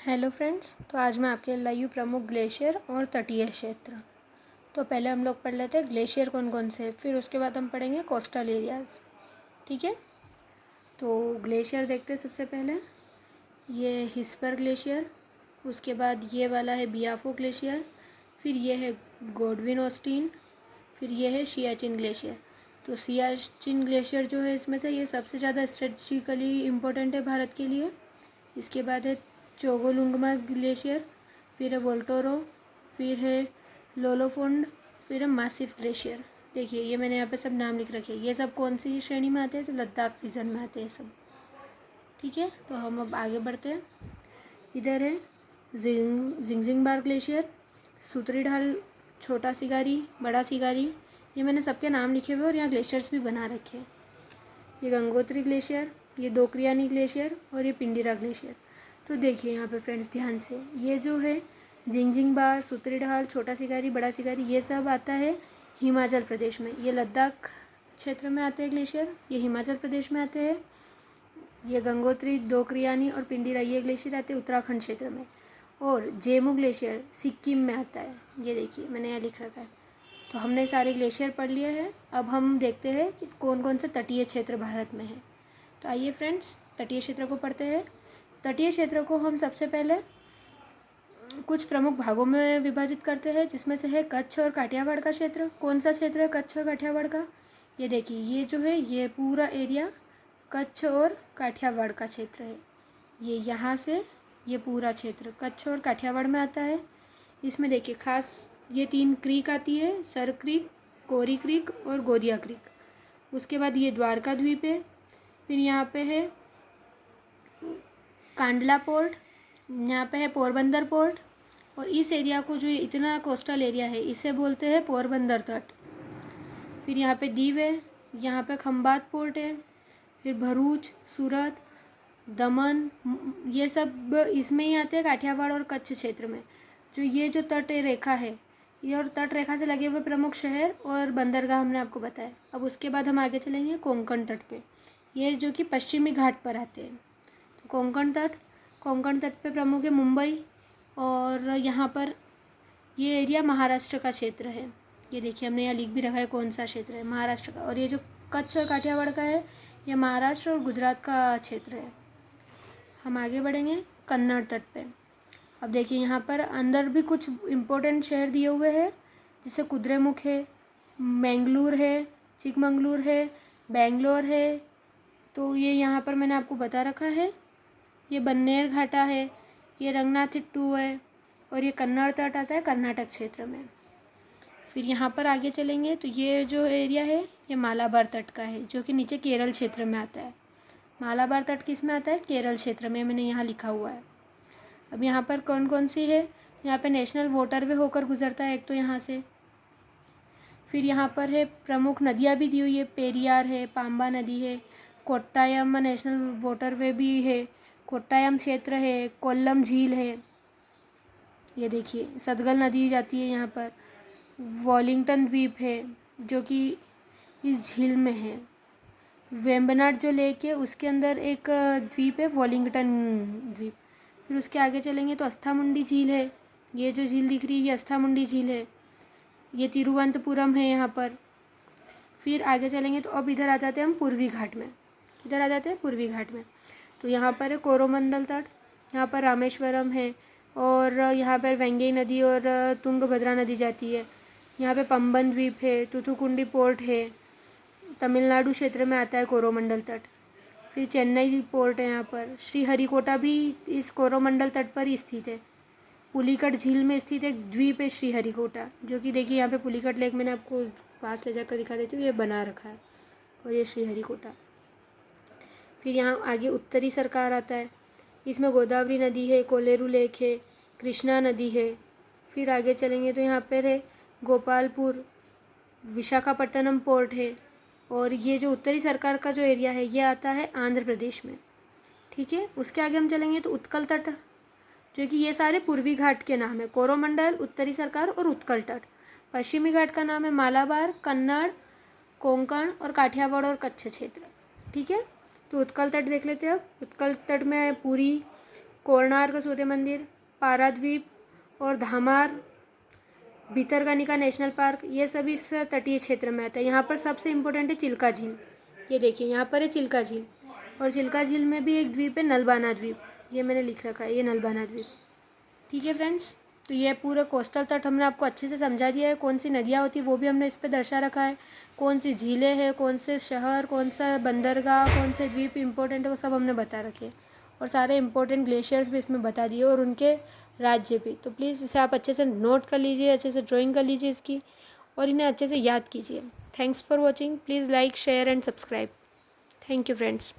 Hello friends, तो आज मैं आपके लिए लाई हूँ प्रमुख ग्लेशियर और तटीय क्षेत्र। तो पहले हम लोग पढ़ लेते हैं ग्लेशियर कौन कौन से, फिर उसके बाद हम पढ़ेंगे कोस्टल एरियाज़। ठीक है, तो ग्लेशियर देखते हैं। सबसे पहले ये हिस्पर ग्लेशियर, उसके बाद ये वाला है बियाफो ग्लेशियर, फिर ये है गोडविन ऑस्टीन, फिर ये है सियाचिन ग्लेशियर। तो सियाचिन ग्लेशियर जो है इसमें से ये सबसे ज़्यादा स्ट्रेटजिकली इम्पोर्टेंट है भारत के लिए। इसके बाद है चोगोलुंगमा ग्लेशियर, फिर है वोल्टोरो, फिर है लोलोफोंड, फिर है मासिफ ग्लेशियर। देखिए ये मैंने यहाँ पे सब नाम लिख रखे हैं। ये सब कौन सी श्रेणी में आते हैं? तो लद्दाख रीजन में आते हैं सब। ठीक है, तो हम अब आगे बढ़ते हैं। इधर है जिंगजिंगबार ग्लेशियर, सूत्री ढाल, छोटा सिगारी, बड़ा सिगारी। ये मैंने सबके नाम लिखे हुए और यहाँ ग्लेशियर्स भी बना रखे हैं। ये गंगोत्री ग्लेशियर, ये दोक्रियानी ग्लेशियर और ये पिंडीरा ग्लेशियर। तो देखिए यहाँ पे फ्रेंड्स ध्यान से, ये जो है जिंगजिंगबार, सूत्री ढाल, छोटा सिगारी, बड़ा सिगारी, ये सब आता है हिमाचल प्रदेश में। ये लद्दाख क्षेत्र में आते हैं ग्लेशियर, ये हिमाचल प्रदेश में आते हैं। ये गंगोत्री, दोक्रियानी और पिंडीरा ये ग्लेशियर आते हैं उत्तराखंड क्षेत्र में। और जेमू ग्लेशियर सिक्किम में आता है। ये देखिए मैंने यहाँ लिख रखा है। तो हमने सारे ग्लेशियर पढ़ लिए हैं। अब हम देखते हैं कि कौन कौन से तटीय क्षेत्र भारत में हैं। तो आइए फ्रेंड्स तटीय क्षेत्र को पढ़ते हैं। तटीय क्षेत्र को हम सबसे पहले कुछ प्रमुख भागों में विभाजित करते हैं, जिसमें से है कच्छ और काठियावाड़ का क्षेत्र। कौन सा क्षेत्र है कच्छ और काठियावाड़ का? ये देखिए, ये जो है ये पूरा एरिया कच्छ और काठियावाड़ का क्षेत्र है। ये यहाँ से ये पूरा क्षेत्र कच्छ और काठियावाड़ में आता है। इसमें देखिए खास ये 3 क्रीक आती है, सर क्रीक, कोरी क्रीक और गोदिया क्रीक। उसके बाद ये द्वारका द्वीप है। फिर यहाँ पे है कांडला पोर्ट, यहाँ पे है पोरबंदर पोर्ट। और इस एरिया को जो इतना कोस्टल एरिया है इसे बोलते हैं पोरबंदर तट। फिर यहाँ पे दीव है, यहाँ पे खंबात पोर्ट है। फिर भरूच, सूरत, दमन, ये सब इसमें ही आते हैं काठियावाड़ और कच्छ क्षेत्र में। जो ये जो तट रेखा है, ये और तट रेखा से लगे हुए प्रमुख शहर और बंदरगाह हमने आपको बताया। अब उसके बाद हम आगे चलेंगे कोंकण तट पे, ये जो कि पश्चिमी घाट पर आते हैं। तो कोंकण तट पे प्रमुख है मुंबई। और यहाँ पर ये एरिया महाराष्ट्र का क्षेत्र है। ये देखिए हमने यहाँ लिख भी रखा है कौन सा क्षेत्र है, महाराष्ट्र का। और ये जो कच्छ और काठियावाड़ का है ये महाराष्ट्र और गुजरात का क्षेत्र है। हम आगे बढ़ेंगे कन्नड़ तट पे। अब देखिए यहाँ पर अंदर भी कुछ इम्पोर्टेंट शहर दिए हुए हैं, जैसे कुद्रेमुख है, मैंगलोर है, चिकमंगलूर है, बेंगलोर है। तो ये यहाँ पर मैंने आपको बता रखा है। ये बन्नेर घाटा है, ये रंगनाथिट्टू है और ये कन्नड़ तट आता है कर्नाटक क्षेत्र में। फिर यहाँ पर आगे चलेंगे तो ये जो एरिया है ये मालाबार तट का है, जो कि नीचे केरल क्षेत्र में आता है। मालाबार तट किस में आता है? केरल क्षेत्र में, मैंने यहाँ लिखा हुआ है। अब यहाँ पर कौन कौन सी है? यहाँ पे नेशनल वाटरवे होकर गुजरता है एक तो यहाँ से। फिर यहाँ पर है प्रमुख नदियाँ भी दी हुई है, पेरियार है, पाम्बा नदी है, कोट्टायम नेशनल वाटरवे भी है, कोट्टायम क्षेत्र है, कोल्लम झील है। ये देखिए सतगल नदी जाती है यहाँ पर। वॉलिंगटन द्वीप है जो कि इस झील में है। वेम्बनाड जो लेक है उसके अंदर एक द्वीप है वॉलिंगटन द्वीप। फिर उसके आगे चलेंगे तो अस्थामुंडी झील है। ये जो झील दिख रही है ये अस्थामुंडी झील है। ये तिरुवनंतपुरम है यहाँ पर। फिर आगे चलेंगे तो अब इधर आ जाते हैं हम पूर्वी घाट में। इधर आ जाते हैं पूर्वी घाट में। तो यहाँ पर है कोरोमंडल तट, यहाँ पर रामेश्वरम है और यहाँ पर वेंगई नदी और तुंगभद्रा नदी जाती है। यहाँ पे पंबन द्वीप है, तुथुकुंडी पोर्ट है, तमिलनाडु क्षेत्र में आता है कोरोमंडल तट। फिर चेन्नई पोर्ट है यहाँ पर। श्रीहरिकोटा भी इस कोरोमंडल तट पर ही स्थित है। पुलिकट झील में स्थित एक द्वीप है श्रीहरिकोटा, जो कि देखिए यहाँ पे पुलिकट लेक मैंने आपको पास ले जाकर दिखा देती हूँ, ये बना रखा है। और ये श्रीहरिकोटा। फिर यहाँ आगे उत्तरी सरकार आता है, इसमें गोदावरी नदी है, कोलेरू लेक है, कृष्णा नदी है। फिर आगे चलेंगे तो यहाँ पर है गोपालपुर, विशाखापट्टनम पोर्ट है। और ये जो उत्तरी सरकार का जो एरिया है ये आता है आंध्र प्रदेश में। ठीक है, उसके आगे हम चलेंगे तो उत्कल तट, जो कि ये सारे पूर्वी घाट के नाम है, कोरोमंडल, उत्तरी सरकार और उत्कल तट। पश्चिमी घाट का नाम है मालाबार, कन्नड़, कोंकण और काठियावाड़ और कच्छ क्षेत्र। ठीक है, तो उत्कल तट देख लेते हैं अब। उत्कल तट में पुरी, कोणार्क सूर्य मंदिर, पाराद्वीप और धामार, भितरकनिका नेशनल पार्क, ये सभी इस तटीय क्षेत्र में आता है। यहाँ पर सबसे इम्पोर्टेंट है चिल्का झील। ये देखिए यहाँ पर है चिल्का झील, और चिल्का झील में भी एक द्वीप है नलबाना द्वीप, ये मैंने लिख रखा है, ये नलबाना द्वीप। ठीक है फ्रेंड्स, तो ये पूरा कोस्टल तट हमने आपको अच्छे से समझा दिया है। कौन सी नदियाँ होती है वो भी हमने इस पर दर्शा रखा है, कौन सी झीलें हैं, कौन से शहर, कौन सा बंदरगाह, कौन से द्वीप इंपॉर्टेंट है, वो सब हमने बता रखे हैं। और सारे इंपॉर्टेंट ग्लेशियर्स भी इसमें बता दिए और उनके राज्य भी। तो प्लीज़ इसे आप अच्छे से नोट कर लीजिए, अच्छे से ड्राइंग कर लीजिए इसकी, और इन्हें अच्छे से याद कीजिए। Thanks for watching. Please like, share and subscribe. Thank you friends.